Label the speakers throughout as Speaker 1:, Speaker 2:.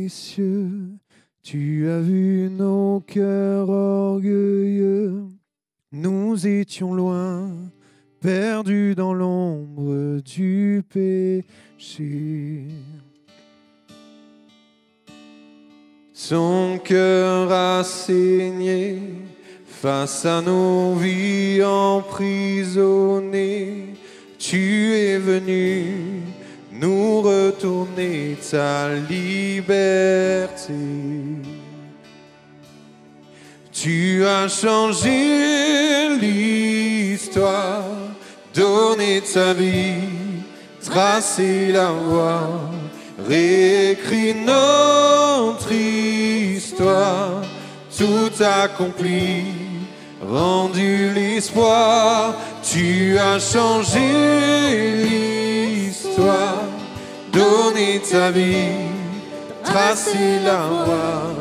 Speaker 1: les cieux, tu as vu nos cœurs orgueilleux. Nous étions loin, perdus dans l'ombre du péché. Son cœur a saigné face à nos vies emprisonnées. Tu es venu nous retourner ta liberté. Tu as changé l'histoire, donné ta vie, tracé la voie, réécrit notre histoire, tout accompli, rendu l'espoir. Tu as changé l'histoire, donné ta vie, tracé la voie,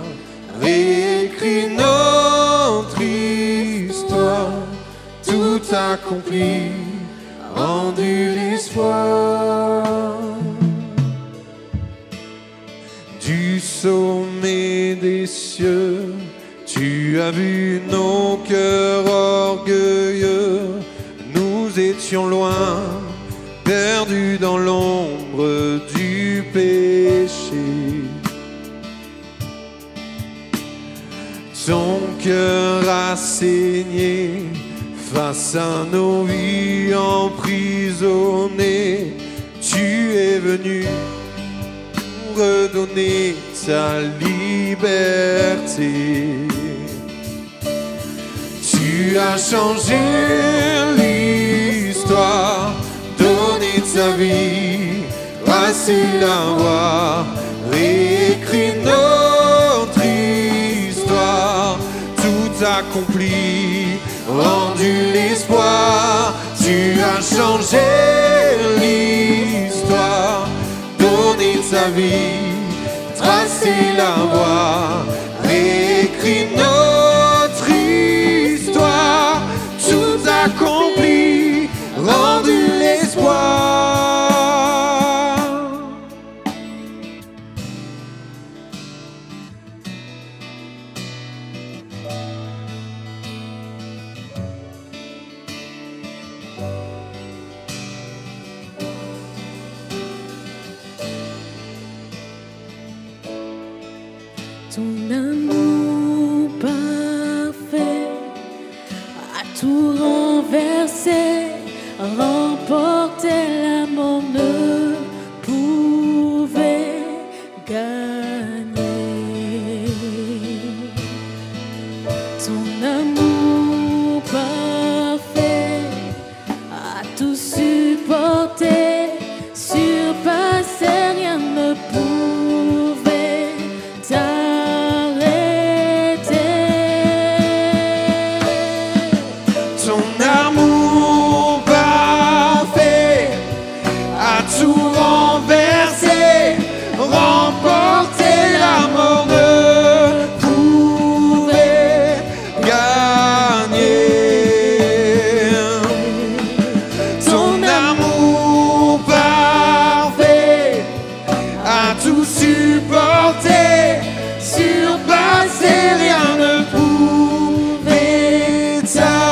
Speaker 1: réécrit notre histoire, tout accompli, rendu l'espoir. Du sommet des cieux, tu as vu nos cœurs orgueilleux. Nous étions loin, perdus dans l'ombre du péché. Ton cœur a saigné face à nos vies emprisonnées. Tu es venu nous redonner ta liberté. Tu as changé l'histoire, donné ta vie, tracé la voie, réécrit notre histoire, tout accompli, rendu l'espoir. Tu as changé l'histoire, donné ta vie, tracé la voie, réécrit notre histoire, tout accompli, rendu l'espoir.
Speaker 2: Ton amour parfait a tout renversé, remporté, la mort ne pouvait gagner. Ton amour parfait a tout supporté, surpassé, rien ne pouvait t'arrêter.
Speaker 1: Ton amour parfait a tout renversé, remporté, la mort ne pouvait gagner. Ton amour parfait a tout supporté, surpassé, rien ne pouvait t'arrêter.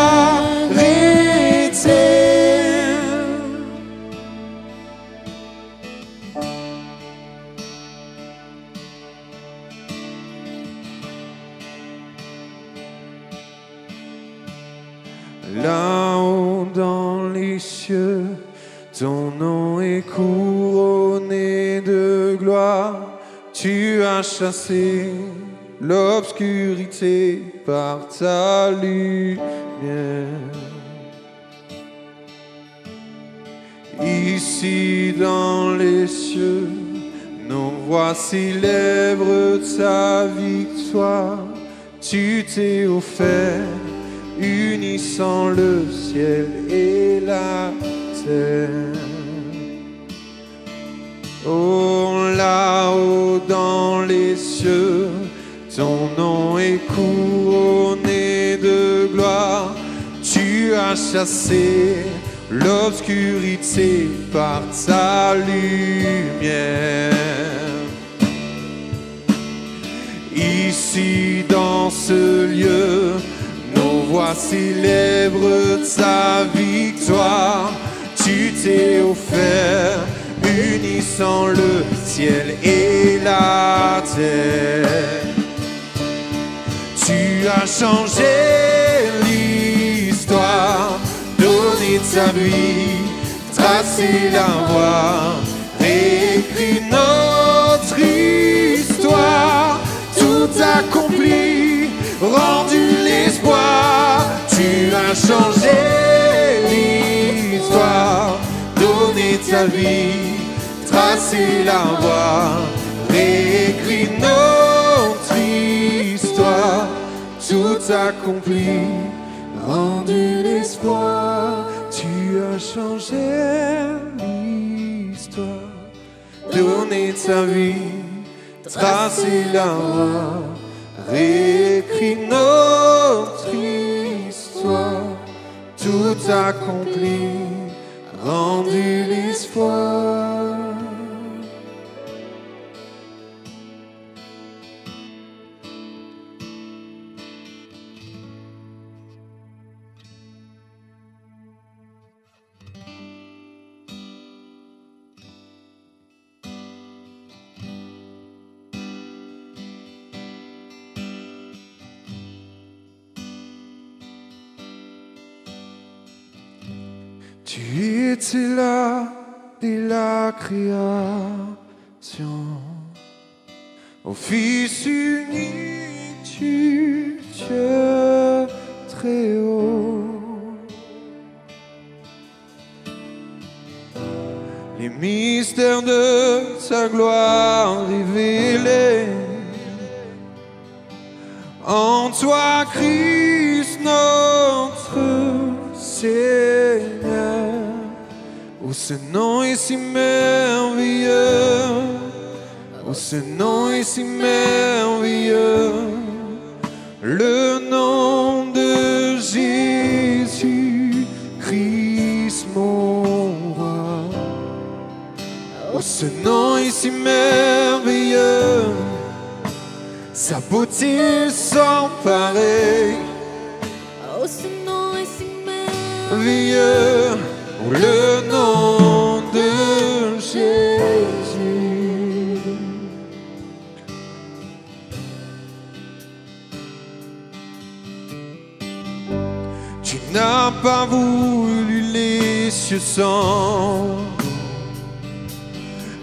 Speaker 1: Là-haut dans les cieux, ton nom est couronné de gloire. Tu as chassé l'obscurité par ta lumière. Ici dans les cieux, nos voix célèbrent ta victoire. Tu t'es offert, unissant le ciel et la terre. Oh, là-haut dans les cieux, ton nom est couronné de gloire. Tu as chassé l'obscurité par ta lumière. ici dans ce lieu, nos voix célèbrent ta victoire. Tu t'es offert, unissant le ciel et la terre. Tu as changé l'histoire, donné ta vie, tracé la voie, réécrit notre histoire. Tout accompli, rendu l'espoir. Tu as changé l'histoire, donné ta vie, tracé la voie, réécrit notre histoire. Tout accompli, rendu l'espoir. Tu as changé l'histoire, donné ta vie, tracé la voie, réécrit notre histoire. Tout accompli, rendu l'espoir. Tu étais là dès la création, au Fils unique du Dieu très haut. Les mystères de ta gloire révélés, en toi Christ notre Seigneur. Oh, ce nom est si merveilleux, oh, ce nom est si merveilleux, le nom de Jésus Christ mon roi. Oh, ce nom est si merveilleux, sa beauté sans pareil.
Speaker 2: Oh, ce nom est si
Speaker 1: merveilleux, oh, le nom de Jésus. Tu n'as pas voulu les cieux sans.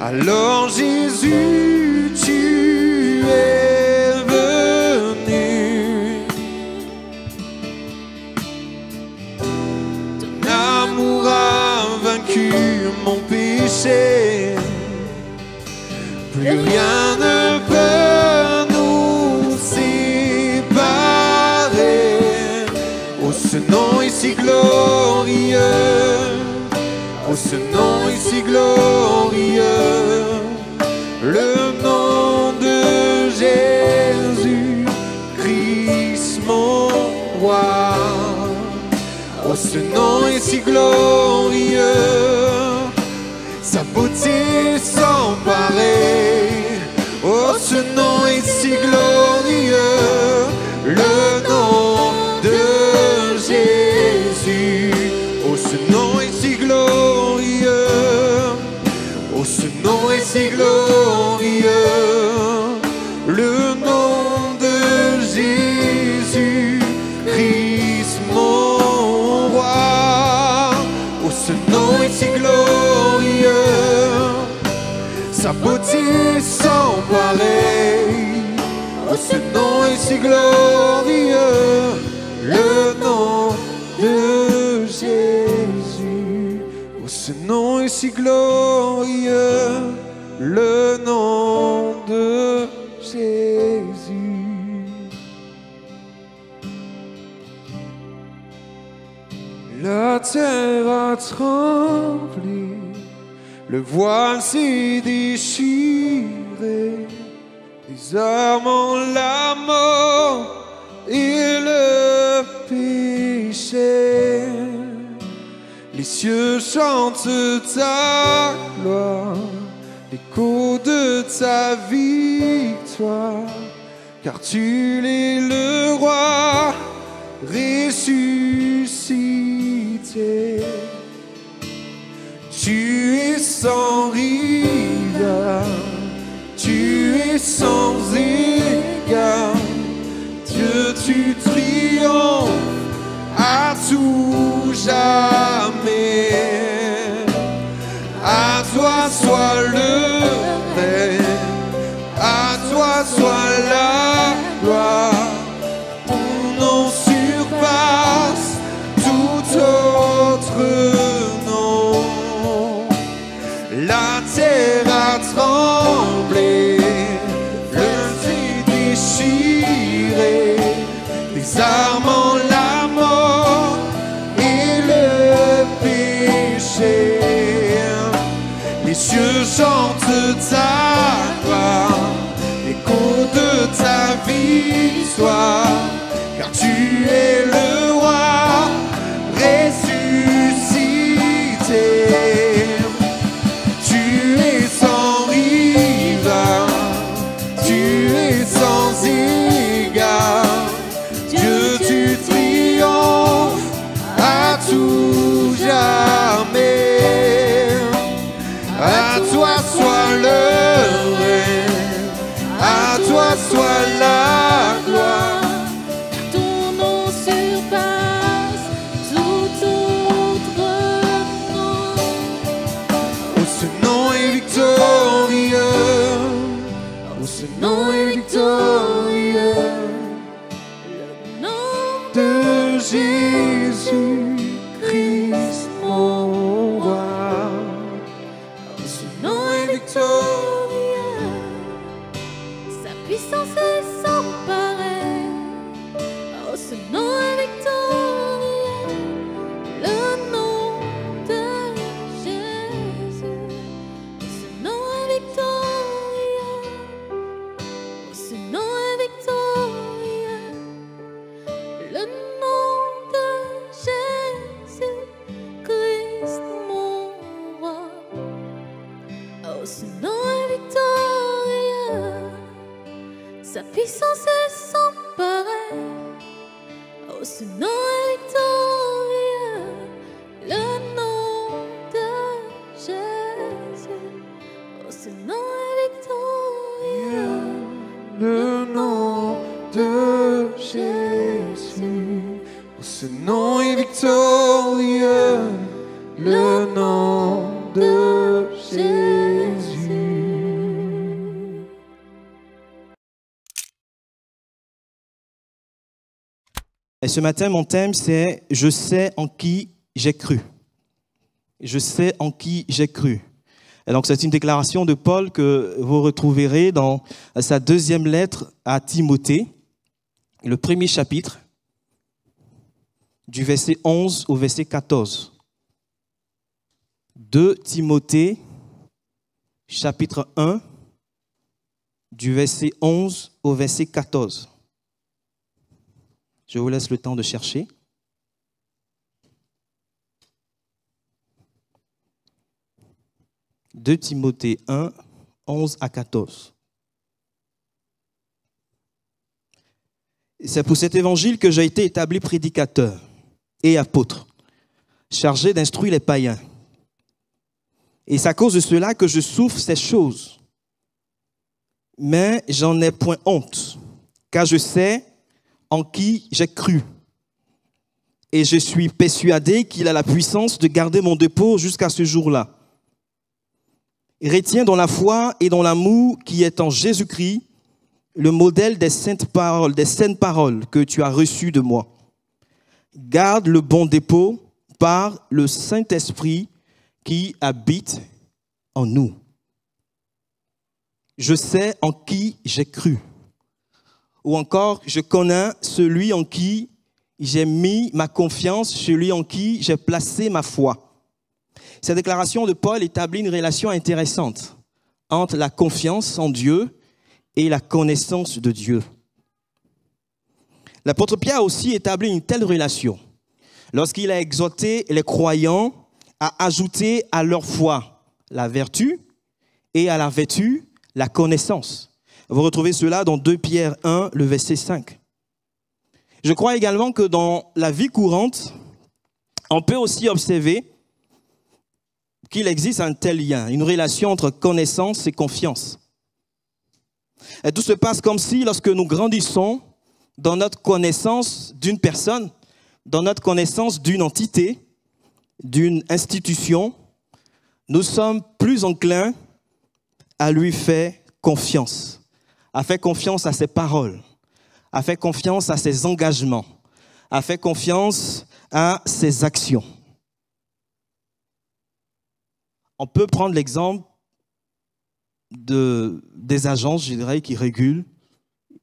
Speaker 1: Alors Jésus, tu es venu. Ton amour a vaincu mon péché. Plus rien ne peut nous séparer. Oh, ce nom est si glorieux. Oh, ce nom est si glorieux, le nom de Jésus Christ mon roi. Oh, ce nom est si glorieux, sa beauté sans pareil. Oh, ce nom est si glorieux, le nom de Jésus. Oh, ce nom est si glorieux, oh, ce nom est si glorieux, le nom de Jésus Christ mon roi. Oh, ce nom est si glorieux, sa beauté sans pareil. Oh, ce nom est si glorieux, le nom de Jésus. Oh, ce nom est si glorieux, le nom de Jésus. La terre a tremblé, le voile s'est déchiré, les armes ont la mort et le péché. Les cieux chantent ta gloire, l'écho de ta victoire. car tu es le roi ressuscité. Tu es sans rivale, tu es sans égard. Dieu, tu triomphes à tout jamais. À toi soit le règne, à toi soit la gloire. Ton nom surpasse tout autre nom. La terre a tremblé, le ciel déchiré, désarmant la mort et le péché. Les cieux chantent ta gloire, l'écho de ta victoire, car tu es le roi ressuscité. Tu es sans rival, tu es sans égard. Dieu, tu triomphes à tout jamais. À toi soit le règne, à toi soit la gloire.
Speaker 2: Ton nom surpasse tout autre nom.
Speaker 1: Oh, ce nom est victorieux. Oh, ce nom est victorieux.
Speaker 2: Le nom
Speaker 1: De Jésus-Christ, mon roi. Ce nom est victorieux.
Speaker 2: sa puissance est sans pareil. Oh, ce nom est victorieux. Le nom de Jésus. Ce nom est victorieux. Oh, ce nom est victorieux. Le nom de Jésus-Christ, mon roi. Oh, ce nom est victorieux. Sa puissance est sans pareil. Oh, ce nom est victorieux. Le nom de Jésus. Oh, ce nom est victorieux.
Speaker 1: Le nom de Jésus. Oh, ce nom est victorieux. Le nom de Jésus.
Speaker 3: Et ce matin, mon thème, c'est « Je sais en qui j'ai cru ». Je sais en qui j'ai cru. Et donc, c'est une déclaration de Paul que vous retrouverez dans sa deuxième lettre à Timothée, le premier chapitre, du verset 11 au verset 14. 2 Timothée, chapitre 1, du verset 11 au verset 14. Je vous laisse le temps de chercher. « 2 Timothée 1, 11 à 14. » C'est pour cet évangile que j'ai été établi prédicateur et apôtre, chargé d'instruire les païens. Et c'est à cause de cela que je souffre ces choses. Mais j'en ai point honte, car je sais en qui j'ai cru. Et je suis persuadé qu'il a la puissance de garder mon dépôt jusqu'à ce jour-là. Retiens dans la foi et dans l'amour qui est en Jésus-Christ le modèle des saintes paroles que tu as reçues de moi. Garde le bon dépôt par le Saint-Esprit qui habite en nous. Je sais en qui j'ai cru. Ou encore, je connais celui en qui j'ai mis ma confiance, celui en qui j'ai placé ma foi. Cette déclaration de Paul établit une relation intéressante entre la confiance en Dieu et la connaissance de Dieu. L'apôtre Pierre a aussi établi une telle relation lorsqu'il a exhorté les croyants à ajouter à leur foi la vertu et à la vertu la connaissance. Vous retrouvez cela dans 2 Pierre 1, le verset 5. Je crois également que dans la vie courante, on peut aussi observer qu'il existe un tel lien, une relation entre connaissance et confiance. Et tout se passe comme si, lorsque nous grandissons dans notre connaissance d'une personne, dans notre connaissance d'une entité, d'une institution, nous sommes plus enclins à lui faire confiance, à faire confiance à ses paroles, à faire confiance à ses engagements, à faire confiance à ses actions. On peut prendre l'exemple des agences, je dirais, qui régulent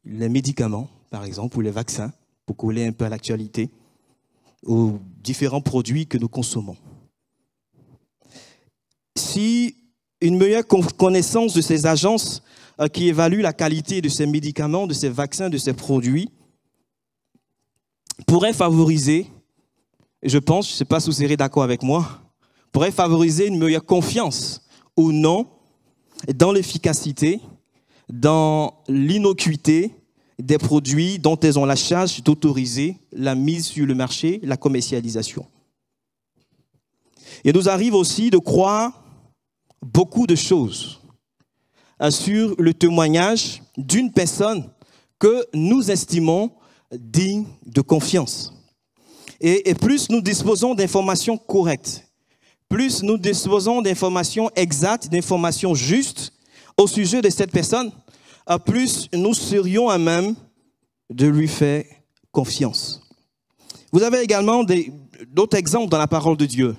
Speaker 3: les médicaments, par exemple, ou les vaccins, pour coller un peu à l'actualité, aux différents produits que nous consommons. Si une meilleure connaissance de ces agences qui évaluent la qualité de ces médicaments, de ces vaccins, de ces produits, pourrait favoriser, je pense, je ne sais pas si vous serez d'accord avec moi, pourrait favoriser une meilleure confiance ou non dans l'efficacité, dans l'innocuité des produits dont elles ont la charge d'autoriser la mise sur le marché, la commercialisation. Il nous arrive aussi de croire beaucoup de choses sur le témoignage d'une personne que nous estimons digne de confiance. Et plus nous disposons d'informations correctes, plus nous disposons d'informations exactes, d'informations justes au sujet de cette personne, plus nous serions à même de lui faire confiance. Vous avez également d'autres exemples dans la parole de Dieu.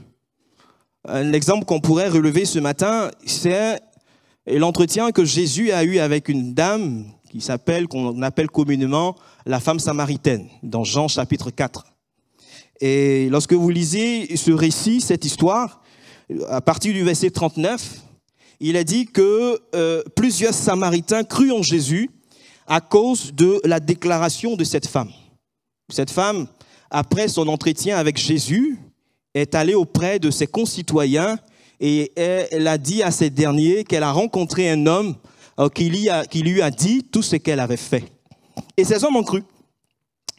Speaker 3: Un exemple qu'on pourrait relever ce matin, c'est l'entretien que Jésus a eu avec une dame qu'on appelle communément la femme samaritaine, dans Jean chapitre 4. Et lorsque vous lisez ce récit, cette histoire, à partir du verset 39, il est dit que plusieurs Samaritains crurent en Jésus à cause de la déclaration de cette femme. Cette femme, après son entretien avec Jésus, est allée auprès de ses concitoyens et elle a dit à ces derniers qu'elle a rencontré un homme qui lui a dit tout ce qu'elle avait fait. Et ces hommes ont cru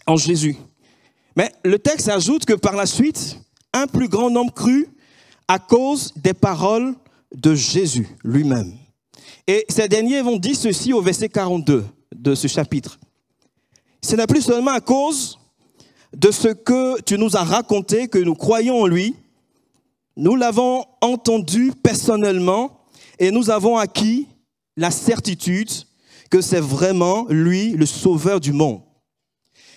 Speaker 3: en Jésus. Mais le texte ajoute que par la suite, un plus grand nombre crut à cause des paroles de Jésus lui-même. Et ces derniers vont dire ceci au verset 42 de ce chapitre. Ce n'est plus seulement à cause de ce que tu nous as raconté que nous croyons en lui. Nous l'avons entendu personnellement et nous avons acquis la certitude que c'est vraiment lui le sauveur du monde.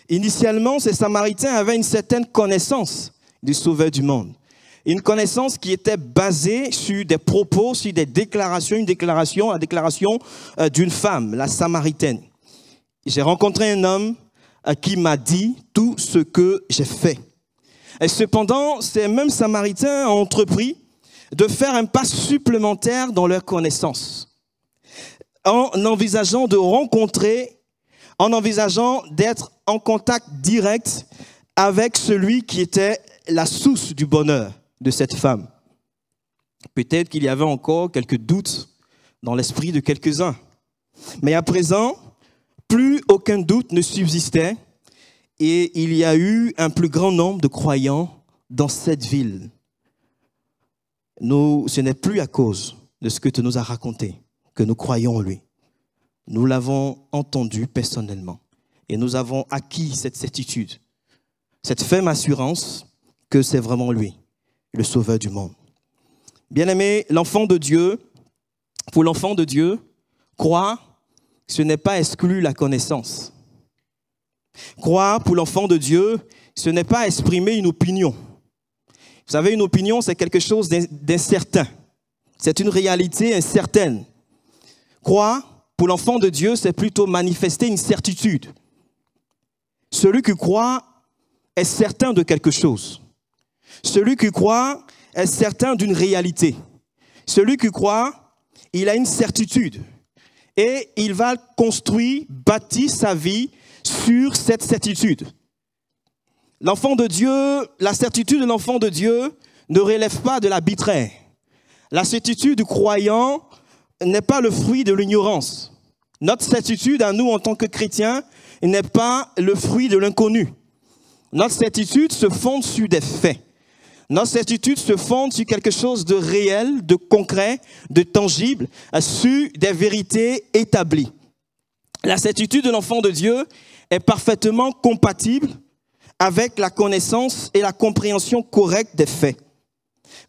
Speaker 3: Initialement, ces Samaritains avaient une certaine connaissance du sauveur du monde. Une connaissance qui était basée sur des propos, sur des déclarations, la déclaration d'une femme, la Samaritaine. J'ai rencontré un homme qui m'a dit tout ce que j'ai fait. Et cependant, ces mêmes Samaritains ont entrepris de faire un pas supplémentaire dans leur connaissance, en envisageant de rencontrer, en envisageant d'être en contact direct avec celui qui était la source du bonheur de cette femme. Peut-être qu'il y avait encore quelques doutes dans l'esprit de quelques-uns. Mais à présent, plus aucun doute ne subsistait et il y a eu un plus grand nombre de croyants dans cette ville. Ce n'est plus à cause de ce que tu nous as raconté que nous croyons en lui. Nous l'avons entendu personnellement et nous avons acquis cette certitude, cette ferme assurance que c'est vraiment lui, le sauveur du monde. Bien-aimé, l'enfant de Dieu, pour l'enfant de Dieu, croire, ce n'est pas exclure la connaissance. Croire pour l'enfant de Dieu, ce n'est pas exprimer une opinion. Vous savez, une opinion, c'est quelque chose d'incertain. C'est une réalité incertaine. Croire pour l'enfant de Dieu, c'est plutôt manifester une certitude. Celui qui croit est certain de quelque chose. Celui qui croit est certain d'une réalité. Celui qui croit, il a une certitude. Et il va construire, bâtir sa vie sur cette certitude. L'enfant de Dieu, la certitude de l'enfant de Dieu ne relève pas de l'arbitraire. La certitude du croyant n'est pas le fruit de l'ignorance. Notre certitude à nous en tant que chrétiens n'est pas le fruit de l'inconnu. Notre certitude se fonde sur des faits. Notre certitude se fonde sur quelque chose de réel, de concret, de tangible, sur des vérités établies. La certitude de l'enfant de Dieu est parfaitement compatible avec la connaissance et la compréhension correcte des faits.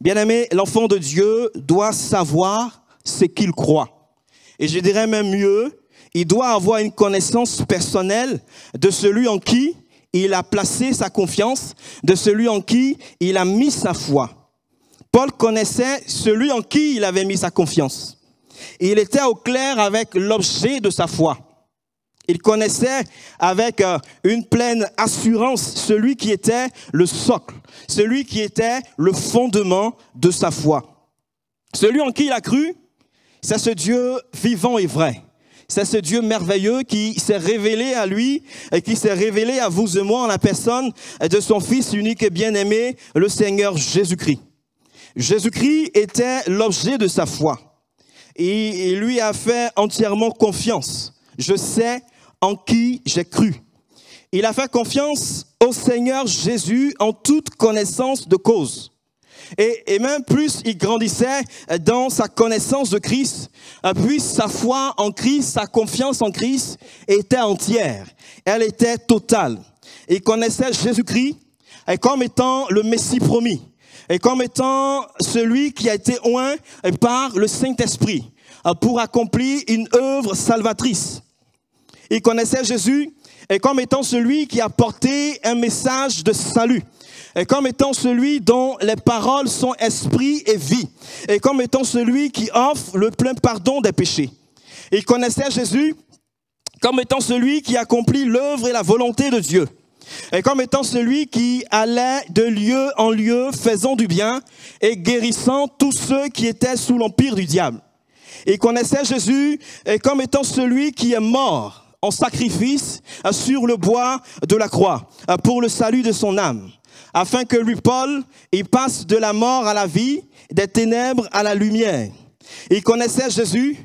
Speaker 3: Bien-aimé, l'enfant de Dieu doit savoir ce qu'il croit. Et je dirais même mieux, il doit avoir une connaissance personnelle de celui en qui il a placé sa confiance, de celui en qui il a mis sa foi. Paul connaissait celui en qui il avait mis sa confiance. Il était au clair avec l'objet de sa foi. Il connaissait avec une pleine assurance celui qui était le socle, celui qui était le fondement de sa foi. Celui en qui il a cru, c'est ce Dieu vivant et vrai. C'est ce Dieu merveilleux qui s'est révélé à lui et qui s'est révélé à vous et moi en la personne de son Fils unique et bien-aimé, le Seigneur Jésus-Christ. Jésus-Christ était l'objet de sa foi et il lui a fait entièrement confiance. Je sais en qui j'ai cru. Il a fait confiance au Seigneur Jésus en toute connaissance de cause. Et même plus il grandissait dans sa connaissance de Christ, puis sa foi en Christ, sa confiance en Christ était entière. Elle était totale. Il connaissait Jésus-Christ comme étant le Messie promis, et comme étant celui qui a été oint par le Saint-Esprit pour accomplir une œuvre salvatrice. Il connaissait Jésus comme étant celui qui a porté un message de salut, et comme étant celui dont les paroles sont esprit et vie, et comme étant celui qui offre le plein pardon des péchés. Il connaissait Jésus comme étant celui qui accomplit l'œuvre et la volonté de Dieu, et comme étant celui qui allait de lieu en lieu faisant du bien et guérissant tous ceux qui étaient sous l'empire du diable. Il connaissait Jésus comme étant celui qui est mort en sacrifice sur le bois de la croix pour le salut de son âme, afin que lui, Paul, il passe de la mort à la vie, des ténèbres à la lumière. Il connaissait Jésus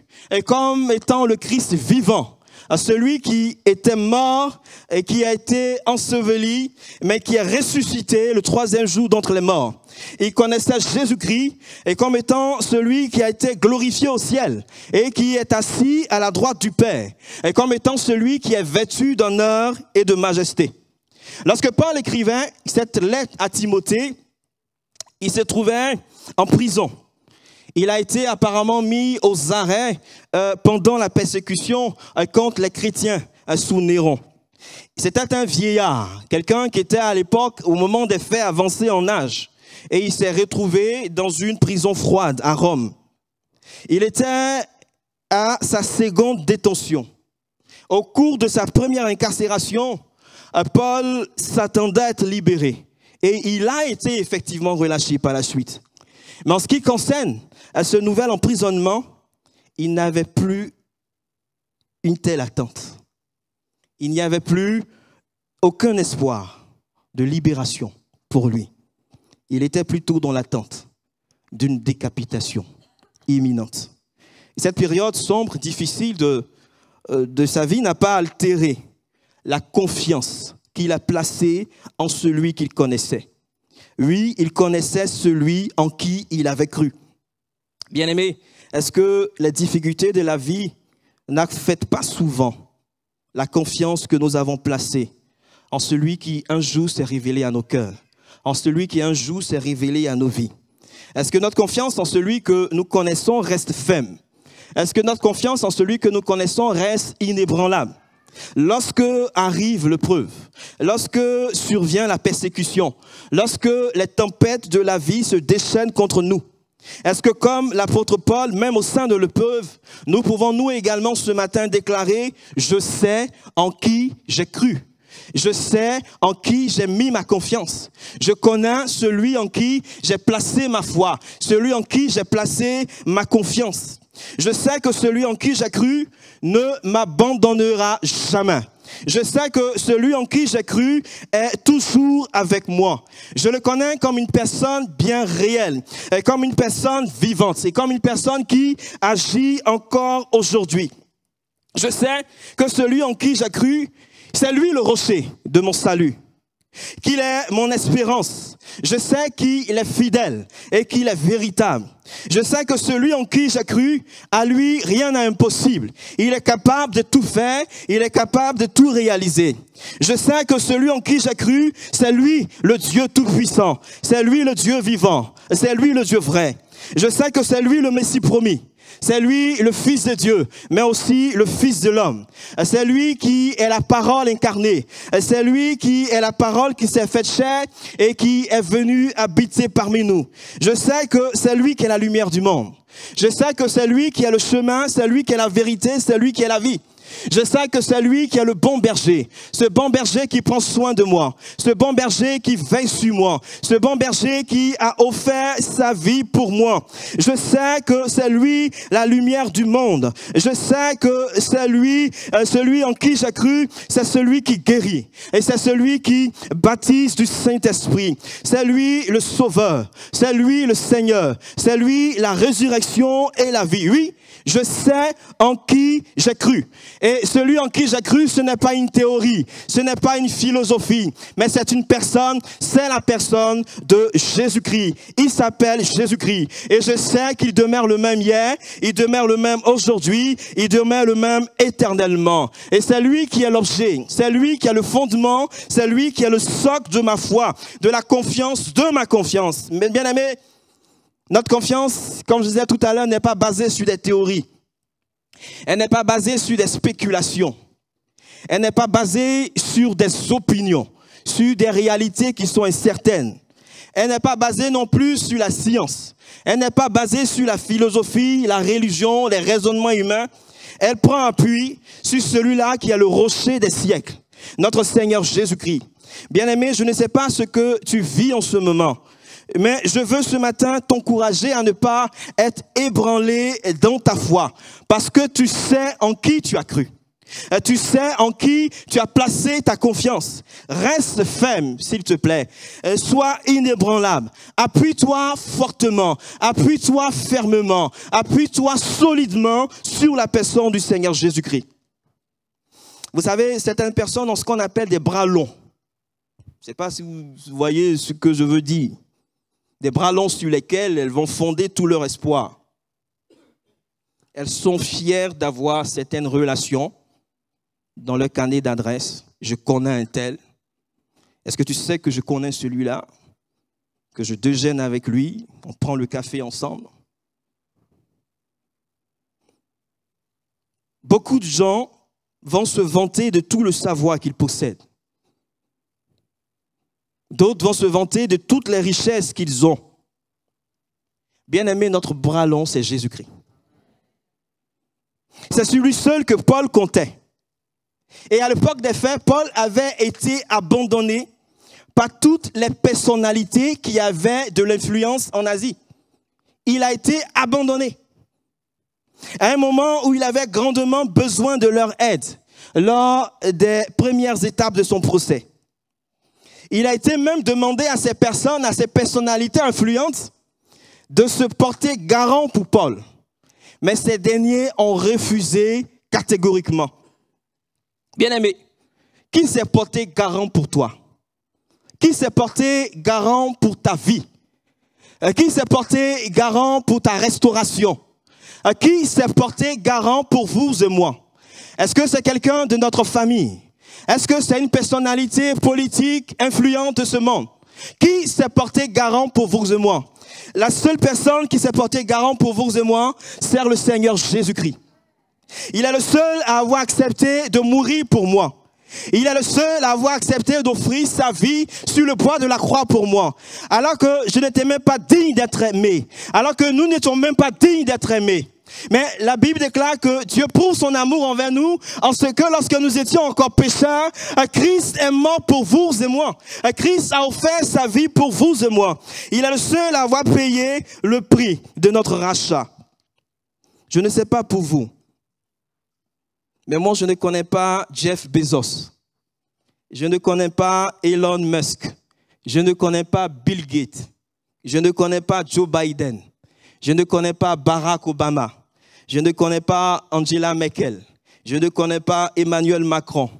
Speaker 3: comme étant le Christ vivant, celui qui était mort et qui a été enseveli, mais qui est ressuscité le troisième jour d'entre les morts. Il connaissait Jésus-Christ comme étant celui qui a été glorifié au ciel et qui est assis à la droite du Père, et comme étant celui qui est vêtu d'honneur et de majesté. Lorsque Paul écrivait cette lettre à Timothée, il se trouvait en prison. Il a été apparemment mis aux arrêts pendant la persécution contre les chrétiens sous Néron. C'était un vieillard, quelqu'un qui était à l'époque, au moment des faits, avancé en âge. Et il s'est retrouvé dans une prison froide à Rome. Il était à sa seconde détention. Au cours de sa première incarcération, Paul s'attendait à être libéré. Et il a été effectivement relâché par la suite. Mais en ce qui concerne à ce nouvel emprisonnement, il n'avait plus une telle attente. Il n'y avait plus aucun espoir de libération pour lui. Il était plutôt dans l'attente d'une décapitation imminente. Et cette période sombre, difficile de sa vie n'a pas altéré la confiance qu'il a placée en celui qu'il connaissait. Oui, il connaissait celui en qui il avait cru. Bien-aimé, est-ce que les difficultés de la vie n'affectent pas souvent la confiance que nous avons placée en celui qui un jour s'est révélé à nos cœurs, en celui qui un jour s'est révélé à nos vies? Est-ce que notre confiance en celui que nous connaissons reste ferme? Est-ce que notre confiance en celui que nous connaissons reste inébranlable? Lorsque arrive l'épreuve, lorsque survient la persécution, lorsque les tempêtes de la vie se déchaînent contre nous, est-ce que comme l'apôtre Paul, même au sein de l'épreuve, nous pouvons nous également ce matin déclarer « Je sais en qui j'ai cru ». Je sais en qui j'ai mis ma confiance. Je connais celui en qui j'ai placé ma foi, celui en qui j'ai placé ma confiance. Je sais que celui en qui j'ai cru ne m'abandonnera jamais. Je sais que celui en qui j'ai cru est toujours avec moi. Je le connais comme une personne bien réelle, et comme une personne vivante, et comme une personne qui agit encore aujourd'hui. Je sais que celui en qui j'ai cru, c'est lui le rocher de mon salut, qu'il est mon espérance. Je sais qu'il est fidèle et qu'il est véritable. Je sais que celui en qui j'ai cru, à lui, rien n'est impossible. Il est capable de tout faire, il est capable de tout réaliser. Je sais que celui en qui j'ai cru, c'est lui le Dieu tout-puissant. C'est lui le Dieu vivant. C'est lui le Dieu vrai. Je sais que c'est lui le Messie promis. C'est lui le Fils de Dieu, mais aussi le Fils de l'homme. C'est lui qui est la parole incarnée. C'est lui qui est la parole qui s'est faite chair et qui est venu habiter parmi nous. Je sais que c'est lui qui est la lumière du monde. Je sais que c'est lui qui est le chemin, c'est lui qui est la vérité, c'est lui qui est la vie. Je sais que c'est lui qui est le bon berger, ce bon berger qui prend soin de moi, ce bon berger qui veille sur moi, ce bon berger qui a offert sa vie pour moi. Je sais que c'est lui la lumière du monde. Je sais que c'est lui, celui en qui j'ai cru, c'est celui qui guérit. Et c'est celui qui baptise du Saint-Esprit. C'est lui le Sauveur, c'est lui le Seigneur, c'est lui la résurrection et la vie. Oui, je sais en qui j'ai cru. Et celui en qui j'ai cru, ce n'est pas une théorie, ce n'est pas une philosophie, mais c'est une personne, c'est la personne de Jésus-Christ. Il s'appelle Jésus-Christ. Et je sais qu'il demeure le même hier, il demeure le même aujourd'hui, il demeure le même éternellement. Et c'est lui qui est l'objet, c'est lui qui est le fondement, c'est lui qui est le socle de ma foi, de la confiance, de ma confiance. Mais bien aimé, notre confiance, comme je disais tout à l'heure, n'est pas basée sur des théories. Elle n'est pas basée sur des spéculations. Elle n'est pas basée sur des opinions, sur des réalités qui sont incertaines. Elle n'est pas basée non plus sur la science. Elle n'est pas basée sur la philosophie, la religion, les raisonnements humains. Elle prend appui sur celui-là qui est le rocher des siècles, notre Seigneur Jésus-Christ. Bien-aimé, je ne sais pas ce que tu vis en ce moment. Mais je veux ce matin t'encourager à ne pas être ébranlé dans ta foi. Parce que tu sais en qui tu as cru. Tu sais en qui tu as placé ta confiance. Reste ferme, s'il te plaît. Sois inébranlable. Appuie-toi fortement. Appuie-toi fermement. Appuie-toi solidement sur la personne du Seigneur Jésus-Christ. Vous savez, certaines personnes ont ce qu'on appelle des bras longs. Je ne sais pas si vous voyez ce que je veux dire. Des bras longs sur lesquels elles vont fonder tout leur espoir. Elles sont fières d'avoir certaines relations dans leur carnet d'adresse. Je connais un tel. Est-ce que tu sais que je connais celui-là? Que je déjeune avec lui? On prend le café ensemble? Beaucoup de gens vont se vanter de tout le savoir qu'ils possèdent. D'autres vont se vanter de toutes les richesses qu'ils ont. Bien-aimé, notre bras long, c'est Jésus-Christ. C'est celui seul que Paul comptait. Et à l'époque des faits, Paul avait été abandonné par toutes les personnalités qui avaient de l'influence en Asie. Il a été abandonné. À un moment où il avait grandement besoin de leur aide, lors des premières étapes de son procès. Il a été même demandé à ces personnes, à ces personnalités influentes, de se porter garant pour Paul. Mais ces derniers ont refusé catégoriquement. Bien-aimé, qui s'est porté garant pour toi? Qui s'est porté garant pour ta vie? Qui s'est porté garant pour ta restauration? Qui s'est porté garant pour vous et moi? Est-ce que c'est quelqu'un de notre famille? Est-ce que c'est une personnalité politique influente de ce monde? Qui s'est porté garant pour vous et moi? La seule personne qui s'est porté garant pour vous et moi, c'est le Seigneur Jésus-Christ. Il est le seul à avoir accepté de mourir pour moi. Il est le seul à avoir accepté d'offrir sa vie sur le bois de la croix pour moi. Alors que je n'étais même pas digne d'être aimé. Alors que nous n'étions même pas dignes d'être aimés. Mais la Bible déclare que Dieu prouve son amour envers nous en ce que lorsque nous étions encore pécheurs, Christ est mort pour vous et moi. Christ a offert sa vie pour vous et moi. Il est le seul à avoir payé le prix de notre rachat. Je ne sais pas pour vous, mais moi je ne connais pas Jeff Bezos. Je ne connais pas Elon Musk. Je ne connais pas Bill Gates. Je ne connais pas Joe Biden. Je ne connais pas Barack Obama. Je ne connais pas Angela Merkel. Je ne connais pas Emmanuel Macron.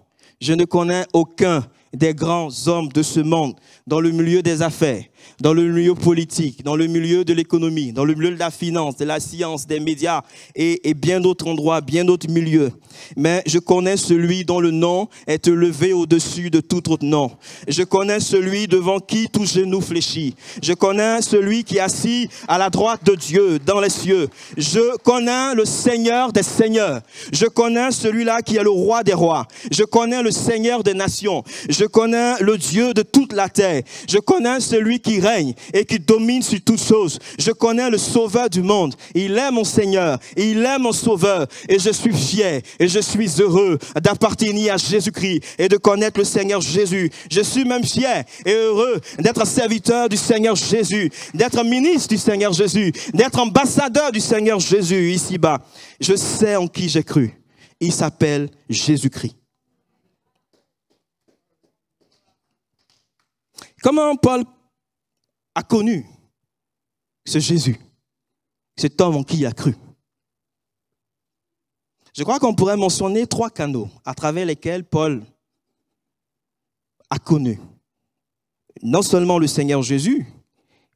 Speaker 3: Je ne connais aucun des grands hommes de ce monde dans le milieu des affaires, dans le milieu politique, dans le milieu de l'économie, dans le milieu de la finance, de la science, des médias et bien d'autres endroits, bien d'autres milieux. Mais je connais celui dont le nom est élevé au-dessus de tout autre nom. Je connais celui devant qui tout genou fléchit. Je connais celui qui est assis à la droite de Dieu dans les cieux. Je connais le Seigneur des seigneurs. Je connais celui-là qui est le roi des rois. Je connais le Seigneur des nations. Je connais le Dieu de toute la terre. Je connais celui qui règne et qui domine sur toutes choses. Je connais le Sauveur du monde. Il est mon Seigneur. Il est mon Sauveur. Et je suis fier et je suis heureux d'appartenir à Jésus-Christ et de connaître le Seigneur Jésus. Je suis même fier et heureux d'être serviteur du Seigneur Jésus, d'être ministre du Seigneur Jésus, d'être ambassadeur du Seigneur Jésus ici-bas. Je sais en qui j'ai cru. Il s'appelle Jésus-Christ. Comment Paul a connu ce Jésus, cet homme en qui il a cru? Je crois qu'on pourrait mentionner 3 canaux à travers lesquels Paul a connu non seulement le Seigneur Jésus,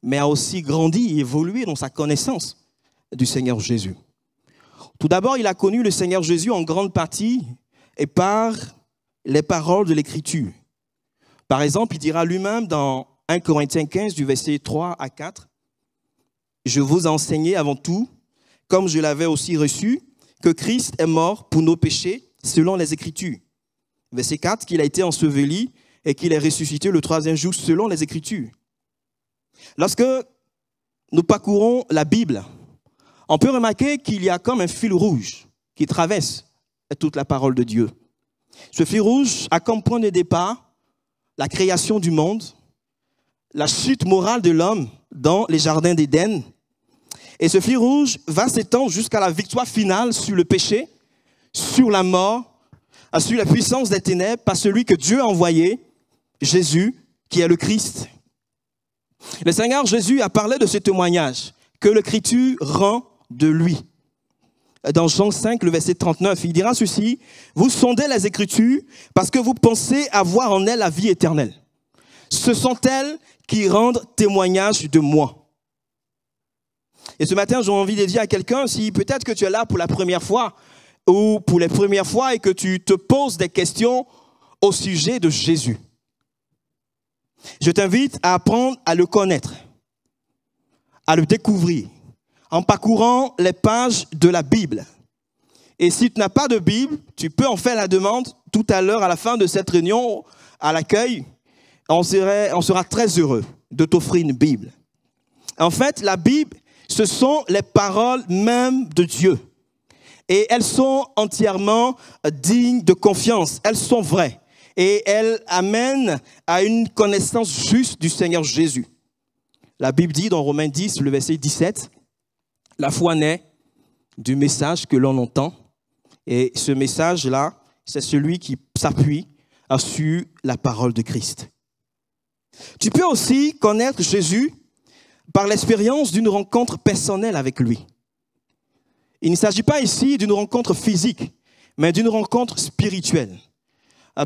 Speaker 3: mais a aussi grandi et évolué dans sa connaissance du Seigneur Jésus. Tout d'abord, il a connu le Seigneur Jésus en grande partie et par les paroles de l'Écriture. Par exemple, il dira lui-même dans 1 Corinthiens 15, du verset 3 à 4, « Je vous ai enseigné avant tout, comme je l'avais aussi reçu, que Christ est mort pour nos péchés selon les Écritures. » Verset 4, qu'il a été enseveli et qu'il est ressuscité le 3e jour selon les Écritures. Lorsque nous parcourons la Bible, on peut remarquer qu'il y a comme un fil rouge qui traverse toute la parole de Dieu. Ce fil rouge a comme point de départ la création du monde, la chute morale de l'homme dans les jardins d'Éden. Et ce fil rouge va s'étendre jusqu'à la victoire finale sur le péché, sur la mort, sur la puissance des ténèbres par celui que Dieu a envoyé, Jésus, qui est le Christ. Le Seigneur Jésus a parlé de ce témoignage que l'Écriture rend de lui. Dans Jean 5, le verset 39, il dira ceci, « Vous sondez les Écritures parce que vous pensez avoir en elles la vie éternelle. Ce sont elles qui rendent témoignage de moi. » Et ce matin, j'ai envie de dire à quelqu'un, si peut-être que tu es là pour la première fois ou pour les premières fois et que tu te poses des questions au sujet de Jésus, je t'invite à apprendre à le connaître, à le découvrir, en parcourant les pages de la Bible. Et si tu n'as pas de Bible, tu peux en faire la demande tout à l'heure à la fin de cette réunion, à l'accueil. On sera très heureux de t'offrir une Bible. En fait, la Bible, ce sont les paroles même de Dieu. Et elles sont entièrement dignes de confiance. Elles sont vraies. Et elles amènent à une connaissance juste du Seigneur Jésus. La Bible dit dans Romains 10, le verset 17, « La foi naît du message que l'on entend. Et ce message-là, c'est celui qui s'appuie sur la parole de Christ. » Tu peux aussi connaître Jésus par l'expérience d'une rencontre personnelle avec lui. Il ne s'agit pas ici d'une rencontre physique, mais d'une rencontre spirituelle,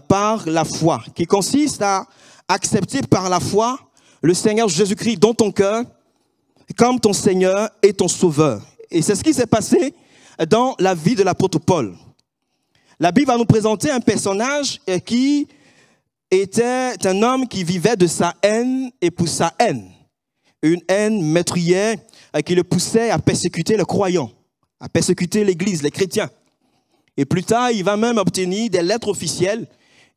Speaker 3: par la foi, qui consiste à accepter par la foi le Seigneur Jésus-Christ dans ton cœur, comme ton Seigneur et ton Sauveur. Et c'est ce qui s'est passé dans la vie de l'apôtre Paul. La Bible va nous présenter un personnage qui était un homme qui vivait de sa haine et pour sa haine. Une haine meurtrière qui le poussait à persécuter les croyants, à persécuter l'Église, les chrétiens. Et plus tard, il va même obtenir des lettres officielles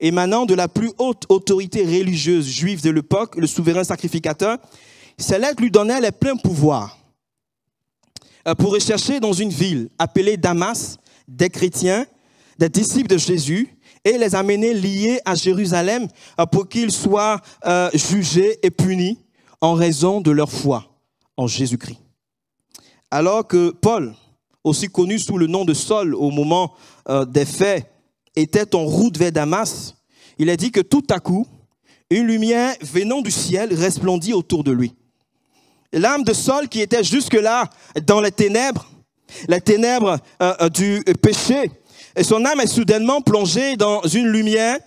Speaker 3: émanant de la plus haute autorité religieuse juive de l'époque, le souverain sacrificateur. Ces lettres lui donnaient les pleins pouvoirs pour rechercher dans une ville appelée Damas des chrétiens, des disciples de Jésus, et les amener liés à Jérusalem pour qu'ils soient jugés et punis en raison de leur foi en Jésus-Christ. Alors que Paul, aussi connu sous le nom de Saul au moment des faits, était en route vers Damas, il est dit que tout à coup, une lumière venant du ciel resplendit autour de lui. L'âme de Saul qui était jusque-là dans les ténèbres du péché, Et son âme est soudainement plongée dans une lumière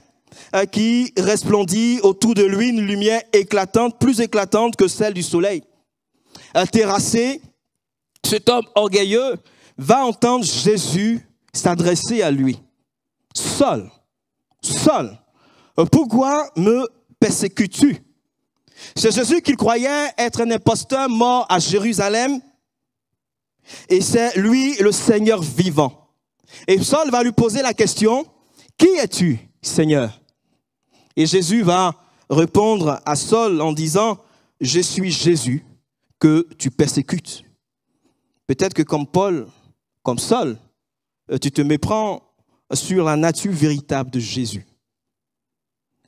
Speaker 3: qui resplendit autour de lui, une lumière éclatante, plus éclatante que celle du soleil. Terrassé, cet homme orgueilleux va entendre Jésus s'adresser à lui. Saul, Saul, pourquoi me persécutes-tu? C'est Jésus qu'il croyait être un imposteur mort à Jérusalem. Et c'est lui le Seigneur vivant. Et Saul va lui poser la question, qui es-tu, Seigneur? Et Jésus va répondre à Saul en disant, je suis Jésus que tu persécutes. Peut-être que comme Paul, comme Saul, tu te méprends sur la nature véritable de Jésus.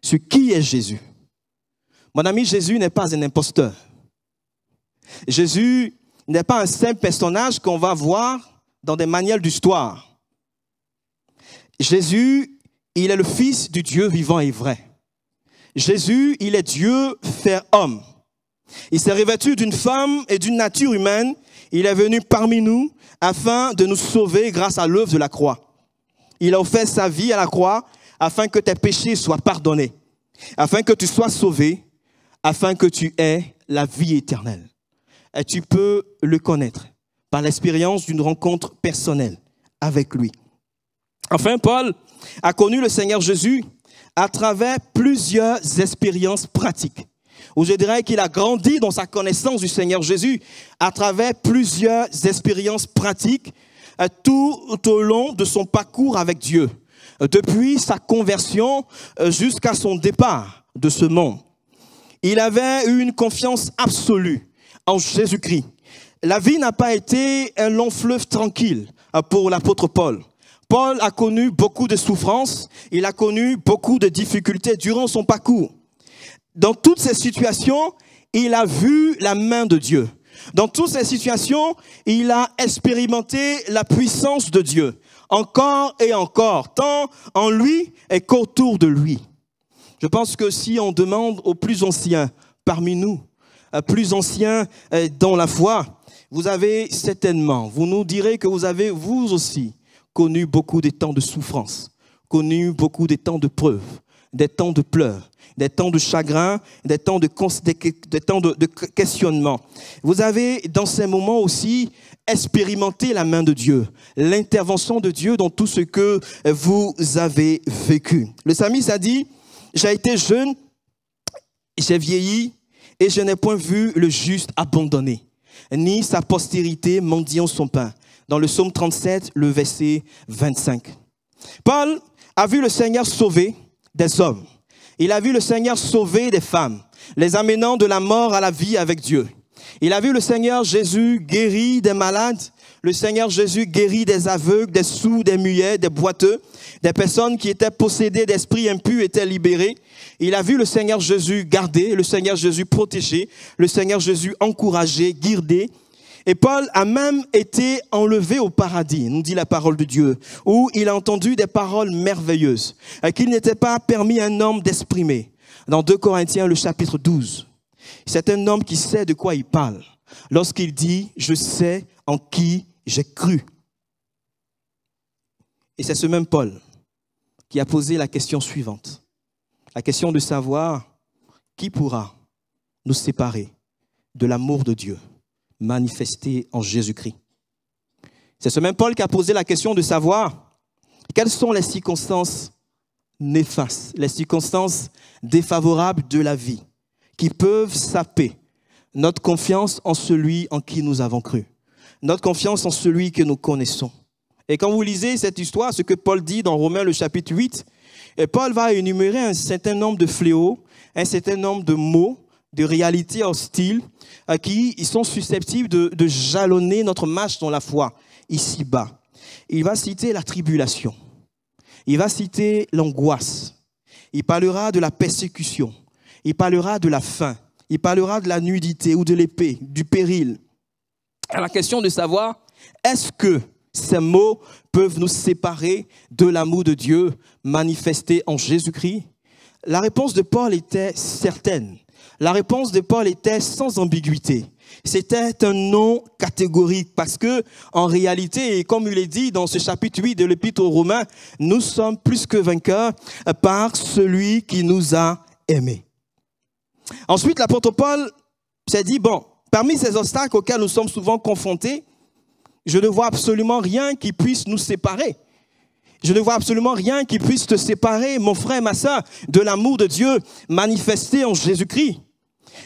Speaker 3: Sur qui est Jésus? Mon ami, Jésus n'est pas un imposteur. Jésus n'est pas un simple personnage qu'on va voir dans des manuels d'histoire. Jésus, il est le Fils du Dieu vivant et vrai. Jésus, il est Dieu fait homme. Il s'est revêtu d'une femme et d'une nature humaine. Il est venu parmi nous afin de nous sauver grâce à l'œuvre de la croix. Il a offert sa vie à la croix afin que tes péchés soient pardonnés, afin que tu sois sauvé, afin que tu aies la vie éternelle. Et tu peux le connaître par l'expérience d'une rencontre personnelle avec lui. Enfin, Paul a connu le Seigneur Jésus à travers plusieurs expériences pratiques. Ou je dirais qu'il a grandi dans sa connaissance du Seigneur Jésus à travers plusieurs expériences pratiques tout au long de son parcours avec Dieu, depuis sa conversion jusqu'à son départ de ce monde. Il avait eu une confiance absolue en Jésus-Christ. La vie n'a pas été un long fleuve tranquille pour l'apôtre Paul. Paul a connu beaucoup de souffrances, il a connu beaucoup de difficultés durant son parcours. Dans toutes ces situations, il a vu la main de Dieu. Dans toutes ces situations, il a expérimenté la puissance de Dieu, encore et encore, tant en lui et qu'autour de lui. Je pense que si on demande aux plus anciens parmi nous, plus anciens dans la foi, vous avez certainement, vous nous direz que vous avez vous aussi connu beaucoup de temps de souffrance, connu beaucoup de temps de preuves, des temps de pleurs, des temps de chagrin, des temps de questionnement. Vous avez dans ces moments aussi expérimenté la main de Dieu, l'intervention de Dieu dans tout ce que vous avez vécu. Le psalmiste a dit, j'ai été jeune, j'ai vieilli et je n'ai point vu le juste abandonné, ni sa postérité mendiant son pain. Dans le psaume 37, le verset 25. Paul a vu le Seigneur sauver des hommes. Il a vu le Seigneur sauver des femmes, les amenant de la mort à la vie avec Dieu. Il a vu le Seigneur Jésus guérir des malades, le Seigneur Jésus guérit des aveugles, des sourds, des muets, des boiteux, des personnes qui étaient possédées d'esprits impurs étaient libérées. Il a vu le Seigneur Jésus garder, le Seigneur Jésus protéger, le Seigneur Jésus encourager, guider. Et Paul a même été enlevé au paradis, nous dit la parole de Dieu, où il a entendu des paroles merveilleuses qu'il n'était pas permis à un homme d'exprimer. Dans 2 Corinthiens, le chapitre 12, c'est un homme qui sait de quoi il parle lorsqu'il dit « Je sais en qui j'ai cru ». Et c'est ce même Paul qui a posé la question suivante, la question de savoir qui pourra nous séparer de l'amour de Dieu manifesté en Jésus-Christ. C'est ce même Paul qui a posé la question de savoir quelles sont les circonstances néfastes, les circonstances défavorables de la vie qui peuvent saper notre confiance en celui en qui nous avons cru, notre confiance en celui que nous connaissons. Et quand vous lisez cette histoire, ce que Paul dit dans Romains le chapitre 8, et Paul va énumérer un certain nombre de fléaux, un certain nombre de mots, de réalités hostiles qui sont susceptibles de jalonner notre marche dans la foi, ici-bas. Il va citer la tribulation, il va citer l'angoisse, il parlera de la persécution, il parlera de la faim, il parlera de la nudité ou de l'épée, du péril. À la question de savoir, est-ce que ces mots peuvent nous séparer de l'amour de Dieu manifesté en Jésus-Christ? La réponse de Paul était certaine. La réponse de Paul était sans ambiguïté. C'était un nom catégorique parce que, en réalité, et comme il est dit dans ce chapitre 8 de l'Épître aux Romains, nous sommes plus que vainqueurs par celui qui nous a aimés. Ensuite, l'apôtre Paul s'est dit, bon, parmi ces obstacles auxquels nous sommes souvent confrontés, je ne vois absolument rien qui puisse nous séparer. Je ne vois absolument rien qui puisse te séparer, mon frère, ma soeur, de l'amour de Dieu manifesté en Jésus-Christ.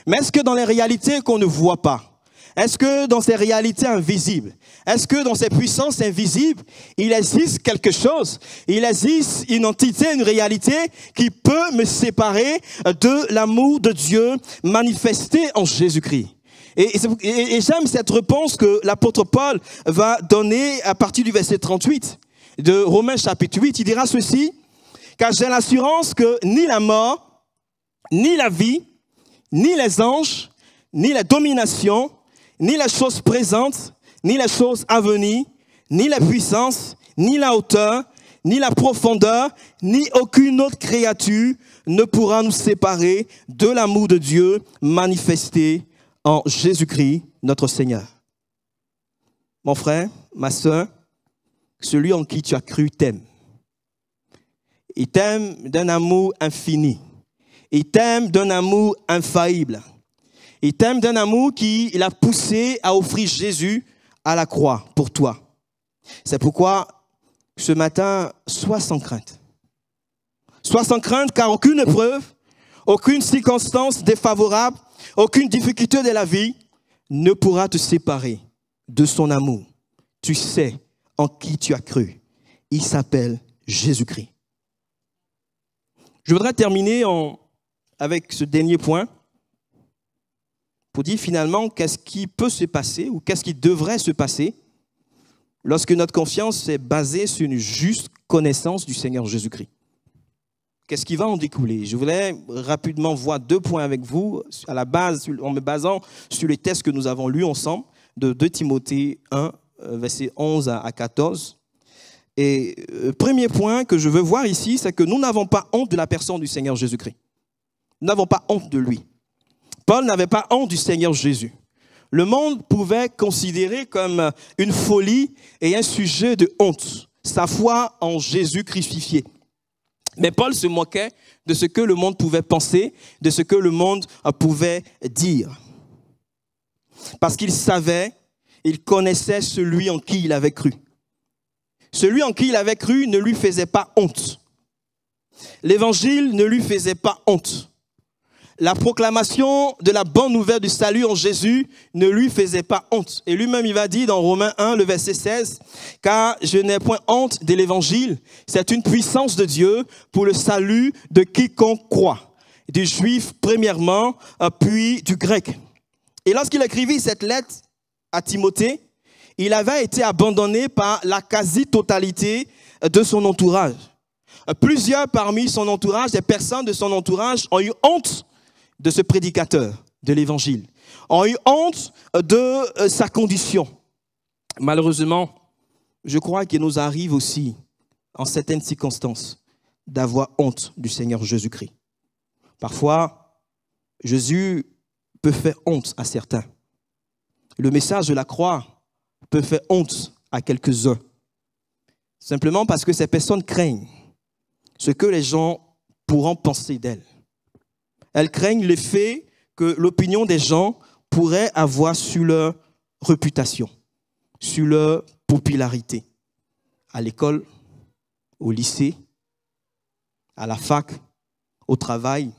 Speaker 3: Mais est-ce que dans les réalités qu'on ne voit pas, est-ce que dans ces réalités invisibles, est-ce que dans ces puissances invisibles, il existe quelque chose, il existe une entité, une réalité qui peut me séparer de l'amour de Dieu manifesté en Jésus-Christ? Et j'aime cette réponse que l'apôtre Paul va donner à partir du verset 38 de Romains chapitre 8. Il dira ceci, « Car j'ai l'assurance que ni la mort, ni la vie, ni les anges, ni la domination, ni les choses présentes, ni les choses à venir, ni la puissance, ni la hauteur, ni la profondeur, ni aucune autre créature ne pourra nous séparer de l'amour de Dieu manifesté en Jésus-Christ, notre Seigneur. » Mon frère, ma sœur, celui en qui tu as cru t'aime. Il t'aime d'un amour infini. Il t'aime d'un amour infaillible. Il t'aime d'un amour qui l'a poussé à offrir Jésus à la croix pour toi. C'est pourquoi ce matin, sois sans crainte. Sois sans crainte car aucune épreuve, aucune circonstance défavorable, aucune difficulté de la vie ne pourra te séparer de son amour. Tu sais en qui tu as cru. Il s'appelle Jésus-Christ. Je voudrais terminer avec ce dernier point pour dire finalement qu'est-ce qui peut se passer ou qu'est-ce qui devrait se passer lorsque notre confiance est basée sur une juste connaissance du Seigneur Jésus-Christ. Qu'est-ce qui va en découler? Je voulais rapidement voir 2 points avec vous à la base, en me basant sur les textes que nous avons lus ensemble de 2 Timothée 1, versets 11 à 14. Et premier point que je veux voir ici, c'est que nous n'avons pas honte de la personne du Seigneur Jésus-Christ. Nous n'avons pas honte de lui. Paul n'avait pas honte du Seigneur Jésus. Le monde pouvait considérer comme une folie et un sujet de honte sa foi en Jésus crucifié. Mais Paul se moquait de ce que le monde pouvait penser, de ce que le monde pouvait dire. Parce qu'il savait, il connaissait celui en qui il avait cru. Celui en qui il avait cru ne lui faisait pas honte. L'évangile ne lui faisait pas honte. La proclamation de la bonne nouvelle du salut en Jésus ne lui faisait pas honte. Et lui-même, il va dire dans Romains 1, le verset 16, « Car je n'ai point honte de l'évangile, c'est une puissance de Dieu pour le salut de quiconque croit. » Du juif premièrement, puis du grec. Et lorsqu'il écrivit cette lettre à Timothée, il avait été abandonné par la quasi-totalité de son entourage. Plusieurs parmi son entourage, des personnes de son entourage ont eu honte de ce prédicateur de l'évangile, ont eu honte de sa condition. Malheureusement, je crois qu'il nous arrive aussi, en certaines circonstances, d'avoir honte du Seigneur Jésus-Christ. Parfois, Jésus peut faire honte à certains. Le message de la croix peut faire honte à quelques-uns. Simplement parce que ces personnes craignent ce que les gens pourront penser d'elles. Elles craignent l'effet que l'opinion des gens pourrait avoir sur leur réputation, sur leur popularité, à l'école, au lycée, à la fac, au travail,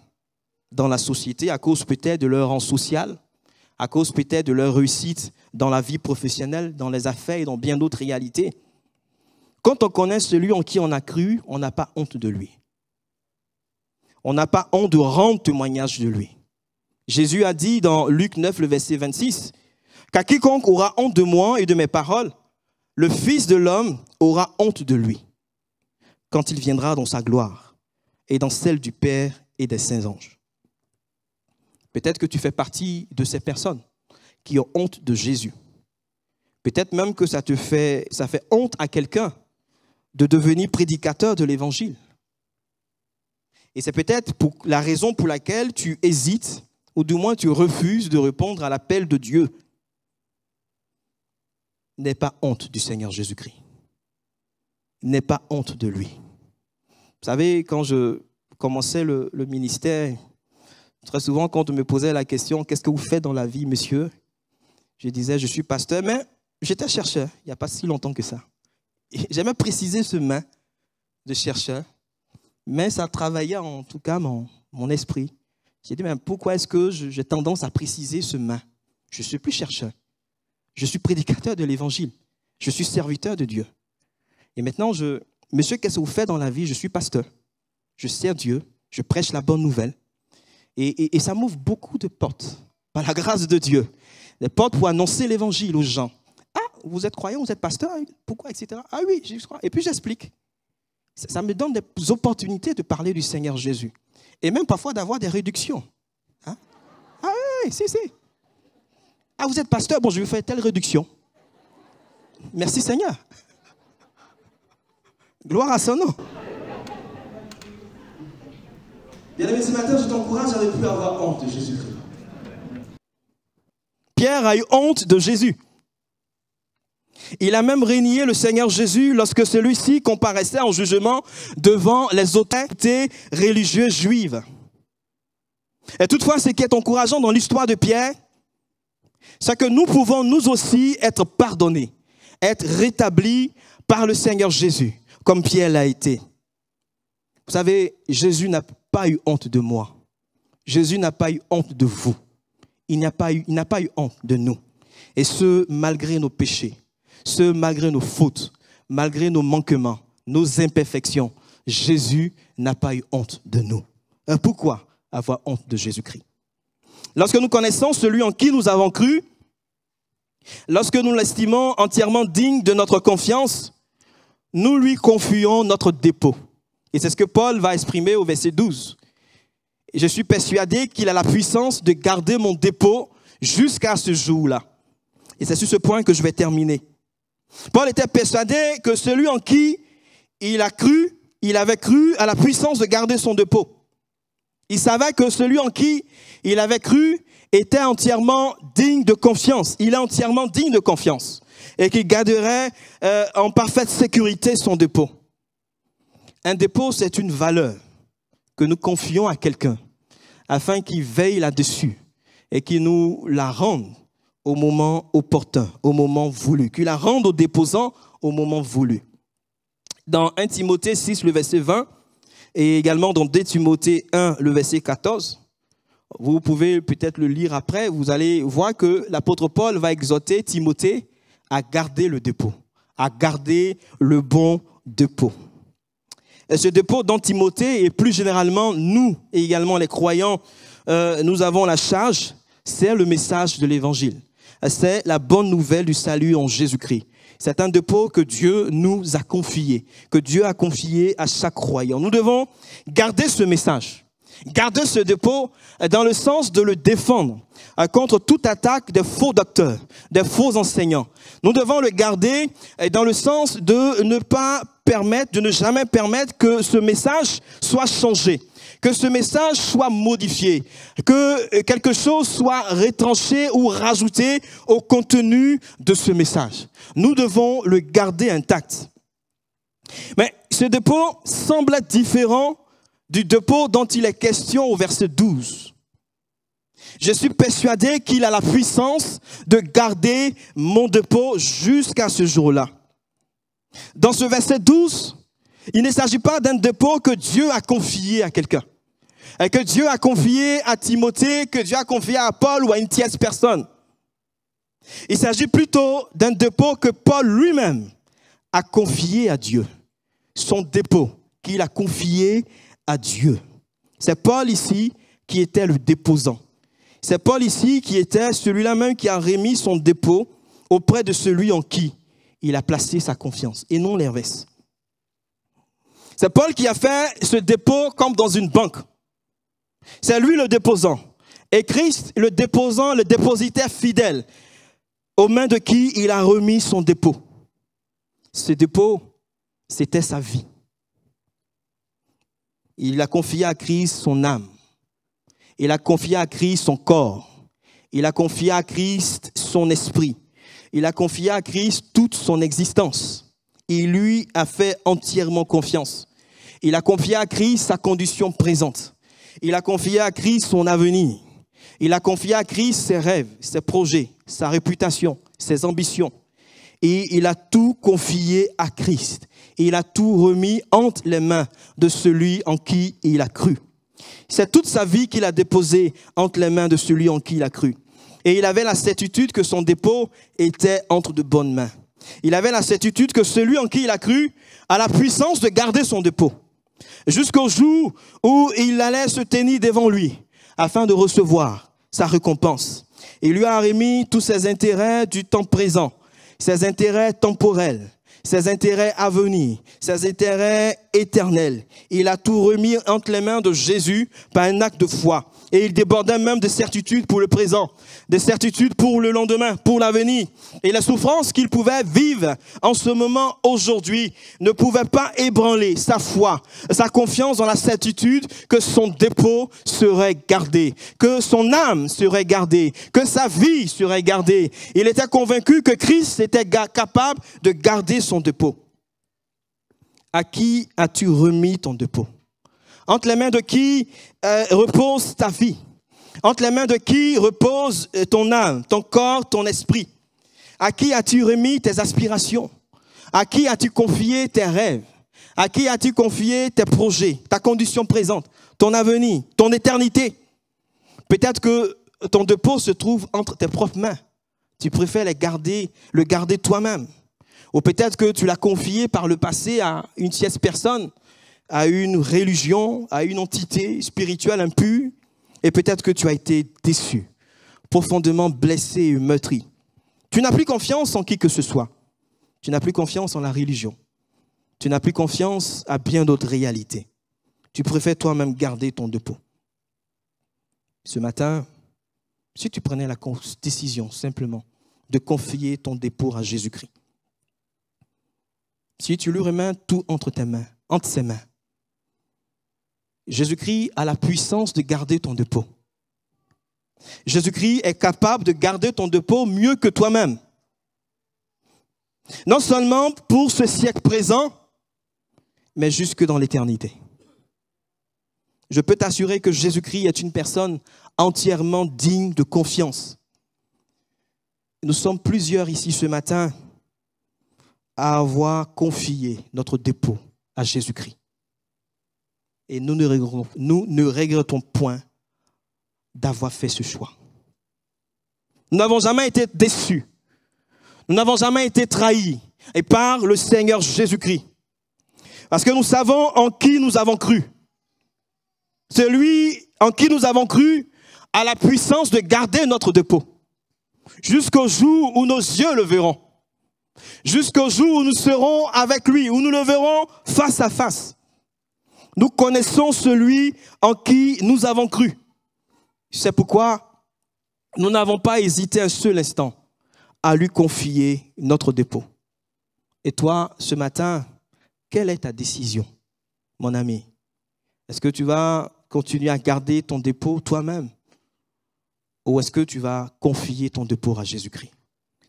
Speaker 3: dans la société, à cause peut-être de leur rang social, à cause peut-être de leur réussite dans la vie professionnelle, dans les affaires et dans bien d'autres réalités. Quand on connaît celui en qui on a cru, on n'a pas honte de lui. On n'a pas honte de rendre témoignage de lui. Jésus a dit dans Luc 9, le verset 26, « Car quiconque aura honte de moi et de mes paroles, le Fils de l'homme aura honte de lui, quand il viendra dans sa gloire et dans celle du Père et des saints anges. » Peut-être que tu fais partie de ces personnes qui ont honte de Jésus. Peut-être même que ça fait honte à quelqu'un de devenir prédicateur de l'évangile. Et c'est peut-être la raison pour laquelle tu hésites ou du moins tu refuses de répondre à l'appel de Dieu, n'aie pas honte du Seigneur Jésus-Christ. N'aie pas honte de lui. Vous savez, quand je commençais le ministère, très souvent quand on me posait la question « Qu'est-ce que vous faites dans la vie, monsieur ?» Je disais « Je suis pasteur », mais j'étais chercheur, il n'y a pas si longtemps que ça. J'aimais préciser ce « mais » de chercheur, mais ça travaillait en tout cas mon esprit. J'ai dit « Mais pourquoi est-ce que j'ai tendance à préciser ce « mais » ? Je ne suis plus chercheur. Je suis prédicateur de l'évangile. Je suis serviteur de Dieu. Et maintenant, monsieur, qu'est-ce que vous faites dans la vie? Je suis pasteur. Je sers Dieu. Je prêche la bonne nouvelle. Et ça m'ouvre beaucoup de portes, par la grâce de Dieu. Des portes pour annoncer l'évangile aux gens. Ah, vous êtes croyant, vous êtes pasteur? Pourquoi, etc. Ah oui, je crois. Et puis j'explique. Ça me donne des opportunités de parler du Seigneur Jésus. Et même parfois d'avoir des réductions. Hein? Ah oui, si. Ah, vous êtes pasteur? Bon, je vais faire telle réduction. Merci Seigneur. Gloire à son nom. Bien-aimé, ce matin, je t'encourage à ne plus avoir honte de Jésus-Christ. Pierre a eu honte de Jésus. Il a même renié le Seigneur Jésus lorsque celui-ci comparaissait en jugement devant les autorités religieuses juives. Et toutefois, ce qui est encourageant dans l'histoire de Pierre, c'est que nous pouvons nous aussi être pardonnés, être rétablis par le Seigneur Jésus, comme Pierre l'a été. Vous savez, Jésus n'a pas eu honte de moi. Jésus n'a pas eu honte de vous. Il n'a pas eu honte de nous. Et ce, malgré nos péchés, ce, malgré nos fautes, malgré nos manquements, nos imperfections, Jésus n'a pas eu honte de nous. Pourquoi avoir honte de Jésus-Christ? Lorsque nous connaissons celui en qui nous avons cru, lorsque nous l'estimons entièrement digne de notre confiance, nous lui confions notre dépôt. Et c'est ce que Paul va exprimer au verset 12. Et je suis persuadé qu'il a la puissance de garder mon dépôt jusqu'à ce jour-là. Et c'est sur ce point que je vais terminer. Paul était persuadé que celui en qui il avait cru à la puissance de garder son dépôt. Il savait que celui en qui il avait cru était entièrement digne de confiance. Il est entièrement digne de confiance. Et qu'il garderait en parfaite sécurité son dépôt. Un dépôt, c'est une valeur que nous confions à quelqu'un afin qu'il veille là-dessus et qu'il nous la rende au moment opportun, au moment voulu, qu'il la rende au déposant au moment voulu. Dans 1 Timothée 6, le verset 20, et également dans 2 Timothée 1, le verset 14, vous pouvez peut-être le lire après, vous allez voir que l'apôtre Paul va exhorter Timothée à garder le dépôt, à garder le bon dépôt. Et ce dépôt dont Timothée et plus généralement nous et également les croyants, nous avons la charge, c'est le message de l'évangile. C'est la bonne nouvelle du salut en Jésus-Christ. C'est un dépôt que Dieu nous a confié, que Dieu a confié à chaque croyant. Nous devons garder ce message, garder ce dépôt dans le sens de le défendre contre toute attaque des faux docteurs, des faux enseignants. Nous devons le garder dans le sens de ne jamais permettre que ce message soit changé, que ce message soit modifié, que quelque chose soit retranché ou rajouté au contenu de ce message. Nous devons le garder intact. Mais ce dépôt semble être différent du dépôt dont il est question au verset 12. Je suis persuadé qu'il a la puissance de garder mon dépôt jusqu'à ce jour-là. Dans ce verset 12, il ne s'agit pas d'un dépôt que Dieu a confié à quelqu'un, que Dieu a confié à Timothée, que Dieu a confié à Paul ou à une tierce personne. Il s'agit plutôt d'un dépôt que Paul lui-même a confié à Dieu. Son dépôt qu'il a confié à Dieu. C'est Paul ici qui était le déposant. C'est Paul ici qui était celui-là même qui a remis son dépôt auprès de celui en qui il a placé sa confiance, et non l'inverse. C'est Paul qui a fait ce dépôt comme dans une banque. C'est lui le déposant. Et Christ, le déposant, le dépositaire fidèle, aux mains de qui il a remis son dépôt. Ce dépôt, c'était sa vie. Il a confié à Christ son âme. Il a confié à Christ son corps. Il a confié à Christ son esprit. Il a confié à Christ toute son existence. Il lui a fait entièrement confiance. Il a confié à Christ sa condition présente. Il a confié à Christ son avenir. Il a confié à Christ ses rêves, ses projets, sa réputation, ses ambitions. Et il a tout confié à Christ. Et il a tout remis entre les mains de celui en qui il a cru. C'est toute sa vie qu'il a déposée entre les mains de celui en qui il a cru. Et il avait la certitude que son dépôt était entre de bonnes mains. Il avait la certitude que celui en qui il a cru a la puissance de garder son dépôt. Jusqu'au jour où il allait se tenir devant lui afin de recevoir sa récompense. Il lui a remis tous ses intérêts du temps présent, ses intérêts temporels, ses intérêts à venir, ses intérêts éternels. Il a tout remis entre les mains de Jésus par un acte de foi. Et il débordait même de certitudes pour le présent, de certitudes pour le lendemain, pour l'avenir. Et les souffrances qu'il pouvait vivre en ce moment, aujourd'hui, ne pouvaient pas ébranler sa foi, sa confiance dans la certitude que son dépôt serait gardé, que son âme serait gardée, que sa vie serait gardée. Il était convaincu que Christ était capable de garder son dépôt. À qui as-tu remis ton dépôt? Entre les mains de qui repose ta vie? Entre les mains de qui repose ton âme, ton corps, ton esprit? À qui as-tu remis tes aspirations? À qui as-tu confié tes rêves? À qui as-tu confié tes projets, ta condition présente, ton avenir, ton éternité? Peut-être que ton dépôt se trouve entre tes propres mains. Tu préfères le garder toi-même. Ou peut-être que tu l'as confié par le passé à une tierce personne, à une religion, à une entité spirituelle impure, et peut-être que tu as été déçu, profondément blessé et meurtri. Tu n'as plus confiance en qui que ce soit. Tu n'as plus confiance en la religion. Tu n'as plus confiance à bien d'autres réalités. Tu préfères toi-même garder ton dépôt. Ce matin, si tu prenais la décision simplement de confier ton dépôt à Jésus-Christ, si tu lui remets tout entre ses mains, Jésus-Christ a la puissance de garder ton dépôt. Jésus-Christ est capable de garder ton dépôt mieux que toi-même. Non seulement pour ce siècle présent, mais jusque dans l'éternité. Je peux t'assurer que Jésus-Christ est une personne entièrement digne de confiance. Nous sommes plusieurs ici ce matin à avoir confié notre dépôt à Jésus-Christ. Et nous ne regrettons point d'avoir fait ce choix. Nous n'avons jamais été déçus. Nous n'avons jamais été trahis et par le Seigneur Jésus-Christ. Parce que nous savons en qui nous avons cru. Celui en qui nous avons cru a la puissance de garder notre dépôt. Jusqu'au jour où nos yeux le verront. Jusqu'au jour où nous serons avec lui, où nous le verrons face à face. Nous connaissons celui en qui nous avons cru. C'est pourquoi nous n'avons pas hésité un seul instant à lui confier notre dépôt. Et toi, ce matin, quelle est ta décision, mon ami? Est-ce que tu vas continuer à garder ton dépôt toi-même? Ou est-ce que tu vas confier ton dépôt à Jésus-Christ?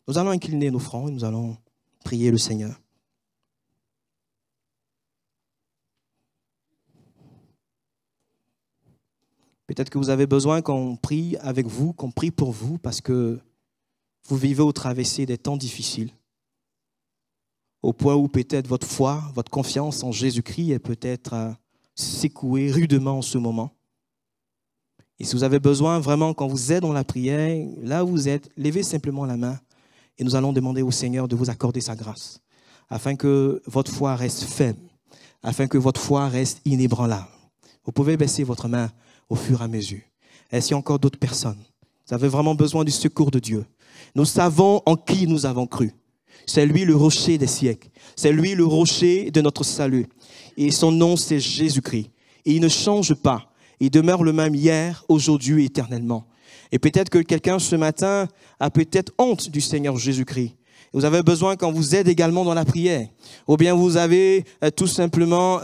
Speaker 3: Nous allons incliner nos fronts et nous allons prier le Seigneur. Peut-être que vous avez besoin qu'on prie avec vous, qu'on prie pour vous, parce que vous vivez au traversée des temps difficiles. Au point où peut-être votre foi, votre confiance en Jésus-Christ est peut-être secouée rudement en ce moment. Et si vous avez besoin vraiment qu'on vous aide dans la prière, là où vous êtes, levez simplement la main et nous allons demander au Seigneur de vous accorder sa grâce, afin que votre foi reste ferme, afin que votre foi reste inébranlable. Vous pouvez baisser votre main au fur et à mesure. Est-ce qu'il y a encore d'autres personnes? Vous avez vraiment besoin du secours de Dieu. Nous savons en qui nous avons cru. C'est lui le rocher des siècles. C'est lui le rocher de notre salut. Et son nom, c'est Jésus-Christ. Et il ne change pas. Il demeure le même hier, aujourd'hui et éternellement. Et peut-être que quelqu'un ce matin a peut-être honte du Seigneur Jésus-Christ. Vous avez besoin qu'on vous aide également dans la prière. Ou bien vous avez tout simplement,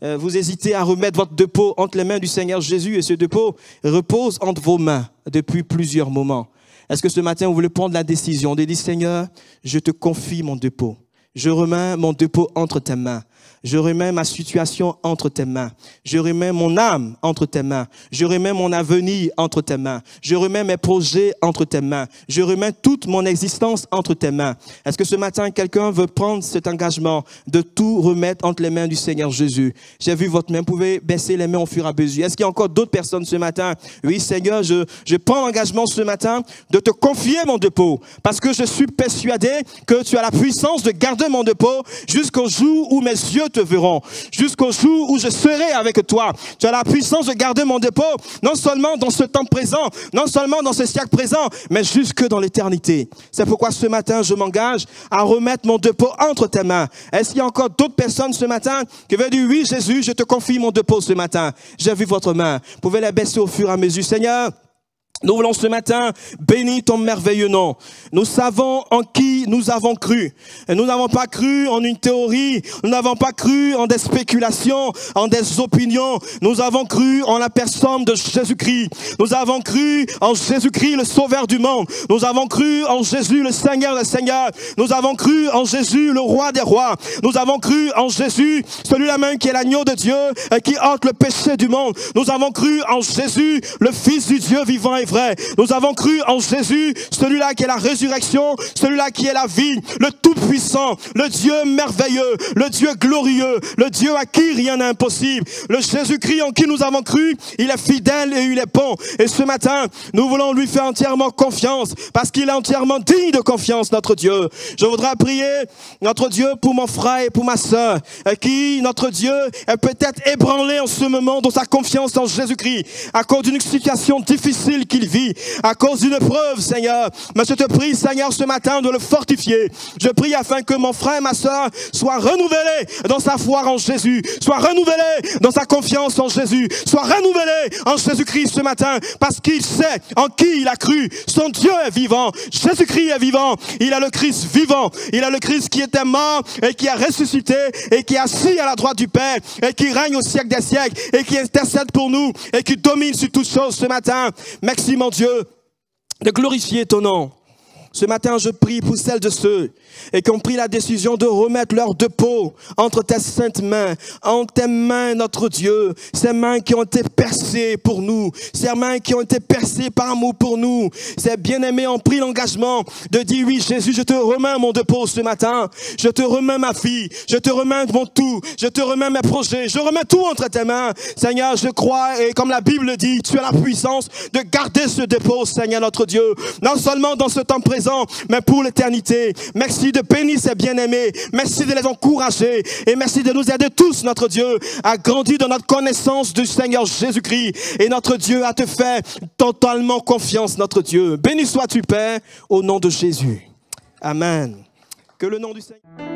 Speaker 3: vous hésitez à remettre votre dépôt entre les mains du Seigneur Jésus et ce dépôt repose entre vos mains depuis plusieurs moments. Est-ce que ce matin, vous voulez prendre la décision de dire, Seigneur, je te confie mon dépôt. Je remets mon dépôt entre tes mains. Je remets ma situation entre tes mains. Je remets mon âme entre tes mains. Je remets mon avenir entre tes mains. Je remets mes projets entre tes mains. Je remets toute mon existence entre tes mains. Est-ce que ce matin, quelqu'un veut prendre cet engagement de tout remettre entre les mains du Seigneur Jésus? J'ai vu votre main. Vous pouvez baisser les mains au fur et à mesure. Est-ce qu'il y a encore d'autres personnes ce matin? Oui, Seigneur, je prends l'engagement ce matin de te confier mon dépôt parce que je suis persuadé que tu as la puissance de garder mon dépôt jusqu'au jour où mes yeux te verront, jusqu'au jour où je serai avec toi. Tu as la puissance de garder mon dépôt, non seulement dans ce temps présent, non seulement dans ce siècle présent, mais jusque dans l'éternité. C'est pourquoi ce matin, je m'engage à remettre mon dépôt entre tes mains. Est-ce qu'il y a encore d'autres personnes ce matin qui veulent dire, oui, Jésus, je te confie mon dépôt ce matin. J'ai vu votre main. Vous pouvez la baisser au fur et à mesure. Seigneur, nous voulons ce matin bénir ton merveilleux nom. Nous savons en qui nous avons cru. Et nous n'avons pas cru en une théorie. Nous n'avons pas cru en des spéculations, en des opinions. Nous avons cru en la personne de Jésus-Christ. Nous avons cru en Jésus-Christ, le Sauveur du monde. Nous avons cru en Jésus, le Seigneur des Seigneurs. Nous avons cru en Jésus, le Roi des Rois. Nous avons cru en Jésus, celui-là même qui est l'agneau de Dieu et qui ôte le péché du monde. Nous avons cru en Jésus, le Fils du Dieu vivant et vrai. Nous avons cru en Jésus, celui-là qui est la résurrection, celui-là qui est la vie, le Tout-Puissant, le Dieu merveilleux, le Dieu glorieux, le Dieu à qui rien n'est impossible. Le Jésus-Christ en qui nous avons cru, il est fidèle et il est bon. Et ce matin, nous voulons lui faire entièrement confiance parce qu'il est entièrement digne de confiance, notre Dieu. Je voudrais prier, notre Dieu, pour mon frère et pour ma sœur, qui, notre Dieu, est peut-être ébranlé en ce moment dans sa confiance en Jésus-Christ à cause d'une situation difficile qu'il vit, à cause d'une épreuve, Seigneur. Mais je te prie, Seigneur, ce matin de le fortifier. Je prie afin que mon frère et ma sœur soient renouvelés dans sa foi en Jésus, soient renouvelés dans sa confiance en Jésus, soient renouvelés en Jésus-Christ ce matin, parce qu'il sait en qui il a cru. Son Dieu est vivant. Jésus-Christ est vivant. Il a le Christ vivant. Il a le Christ qui était mort et qui a ressuscité et qui est assis à la droite du Père et qui règne au siècle des siècles et qui intercède pour nous et qui domine sur toutes choses ce matin. Merci, mon Dieu, de glorifier ton nom. Ce matin, je prie pour celles de ceux qui ont pris la décision de remettre leur dépôt entre tes saintes mains, entre tes mains, notre Dieu. Ces mains qui ont été percées pour nous, ces mains qui ont été percées par amour pour nous. Ces bien-aimés ont pris l'engagement de dire, oui, Jésus, je te remets mon dépôt ce matin. Je te remets ma fille, je te remets mon tout, je te remets mes projets, je remets tout entre tes mains. Seigneur, je crois, et comme la Bible dit, tu as la puissance de garder ce dépôt, Seigneur, notre Dieu. Non seulement dans ce temps présent, mais pour l'éternité. Merci de bénir ces bien-aimés. Merci de les encourager. Et merci de nous aider tous, notre Dieu, à grandir dans notre connaissance du Seigneur Jésus-Christ. Et notre Dieu, à te faire totalement confiance, notre Dieu. Béni sois-tu, Père, au nom de Jésus. Amen. Que le nom du Seigneur...